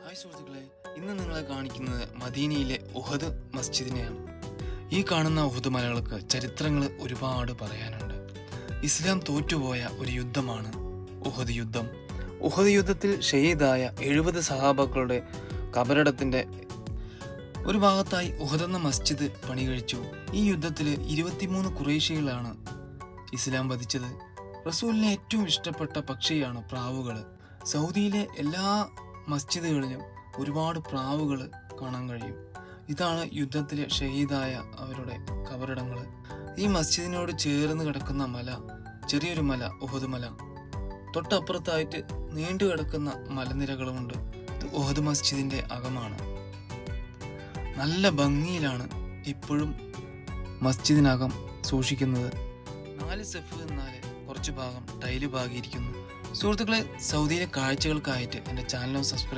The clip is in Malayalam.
ഹായ് സുഹൃത്തുക്കളെ, ഇന്ന് നിങ്ങളെ കാണിക്കുന്നത് മദീനയിലെ ഉഹദ് മസ്ജിദിനെയാണ്. ഈ കാണുന്ന ഉഹദ് മലകൾക്ക് ചരിത്രങ്ങൾ ഒരുപാട് പറയാനുണ്ട്. ഇസ്ലാം തോറ്റുപോയ ഒരു യുദ്ധമാണ് ഉഹദ് യുദ്ധം. ഉഹദ് യുദ്ധത്തിൽ ഷഹീദായ 70 സഹാബാക്കളുടെ കബറിടത്തിന്റെ ഒരു ഭാഗത്തായി ഉഹദ് എന്ന മസ്ജിദ് പണി കഴിച്ചു. ഈ യുദ്ധത്തിൽ 23 ഖുറൈശികളാണ് ഇസ്ലാം വധിച്ചത്. റസൂലിന് ഏറ്റവും ഇഷ്ടപ്പെട്ട പക്ഷിയാണ് പ്രാവുകൾ. സൗദിയിലെ എല്ലാ മസ്ജിദുകളിലും ഒരുപാട് പ്രാവുകൾ കാണാൻ കഴിയും. ഇതാണ് യുദ്ധത്തിൽ ഷഹീദായ അവരുടെ കബറിടങ്ങൾ. ഈ മസ്ജിദിനോട് ചേർന്ന് കിടക്കുന്ന മല, ചെറിയൊരു മല, ഉഹദ് മല. തൊട്ടപ്പുറത്തായിട്ട് നീണ്ടു കിടക്കുന്ന മലനിരകളുമുണ്ട്. ഇത് ഉഹദ് മസ്ജിദിന്റെ അകമാണ്. നല്ല ഭംഗിയിലാണ് ഇപ്പോഴും മസ്ജിദിനകം സൂക്ഷിക്കുന്നത്. 4 സെഫ് എന്നാൽ കുറച്ച് ഭാഗം ടൈല് പാകിയിരിക്കുന്നു. സുഹൃത്തുക്കളെ, സൗദിയിലെ കാഴ്ചകൾക്കായിട്ട് എൻ്റെ ചാനൽ സബ്സ്ക്രൈബ്